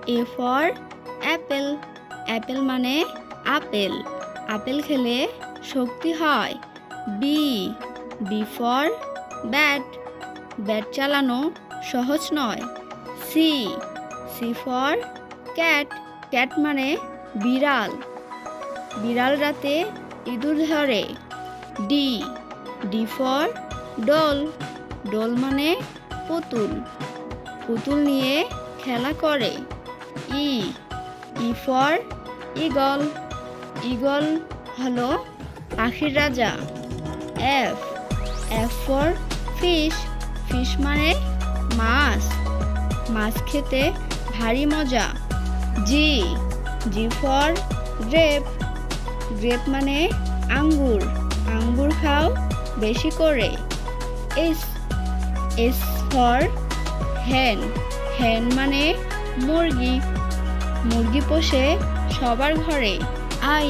A for apple. Apple মানে apple. Apple খেলে শক্তি হয়। B. B for bat. Bat চালানো সহজ নয়। C. C for cat. Cat মানে বিড়াল। বিড়াল রাতে ইঁদুর ধরে। D. D for doll. ডোল মানে পুতুল। পুতুল নিয়ে খেলা করে। E. E for eagle. Eagle হলো পাখির রাজা। F. F for fish. Fish মানে মাছ। মাছ খেতে ভারী মজা। G. G for grape. Grape মানে আঙ্গুর। আঙ্গুর খাও বেশি করে। S. S for hen. hen মানে মুরগি। মুরগি পোষে সবার ঘরে। I.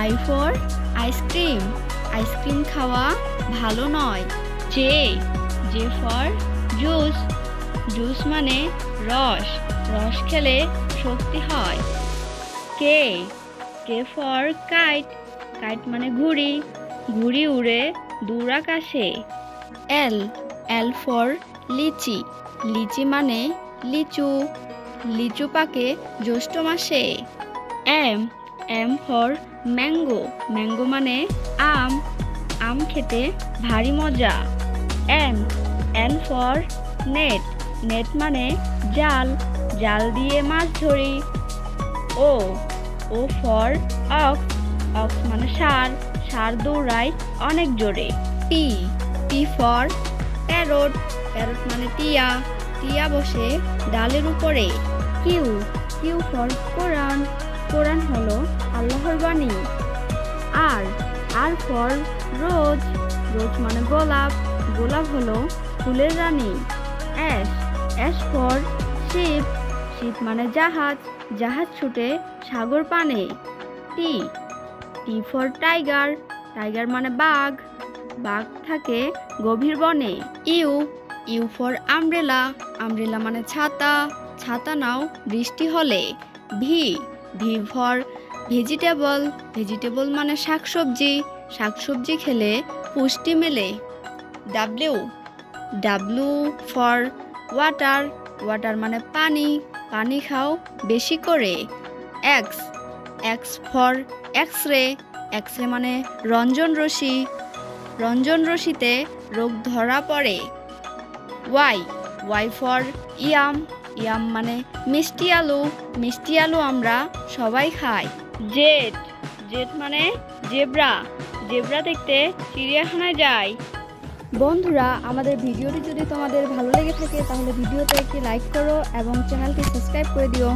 I for ice cream. Ice cream খাওয়া ভালো নয়। J. J for juice. Juice মানে রস। রস খেলে শক্তি হয়। K. K for kite. Kite মানে ঘুড়ি। ঘুড়ি উড়ে দূর আকাশে। L. L for লিচি। লিচি মানে লিচু। লিচু পাকে জ্যৈষ্ঠ মাসে। M. M for mango. Mango মানে আম। আম খেতে ভারী মজা। N. N for net. Net মানে জাল। জাল দিয়ে মাছ ধরি। O. O for ox. Ox মানে ষাঁড়। ষাঁড় দৌড়ায় অনেক জোরে। P. P for parrot. Parrot মানে টিয়া। টিয়া বসে ডালের উপরে। Q. Q for কোরআন। কোরআন হলো আল্লাহর বাণী। R. R for রোজ। রোজ মানে গোলাপ। গোলাপ হলো ফুলের রানী। S. S for ship. Ship মানে জাহাজ। জাহাজ ছুটে সাগর পানে। T. T for tiger. Tiger মানে বাঘ। বাঘ থাকে গভীর বনে। U. U for umbrella. Umbrella মানে ছাতা। ছাতা নাও বৃষ্টি হলে। V. V for vegetable. Vegetable মানে শাকসবজি। শাকসবজি খেলে পুষ্টি মেলে। W. W for water. Water মানে পানি। পানি খাও বেশি করে। X. X for X-ray. X-ray মানে রঞ্জন রশ্মি। রঞ্জন রশ্মিতে রোগ ধরা পড়ে। Y. Y for yam. Yam মানে মিষ্টি আলু। মিষ্টি আলু আমরা সবাই খাই। Z. Z মানে জেব্রা। জেব্রা দেখতে চিড়িয়াখানায় যায়। বন্ধুরা, আমাদের ভিডিওটি যদি তোমাদের ভালো লেগে থাকে তাহলে ভিডিওতে একটি লাইক করো এবং চ্যানেলটি সাবস্ক্রাইব করে দিও।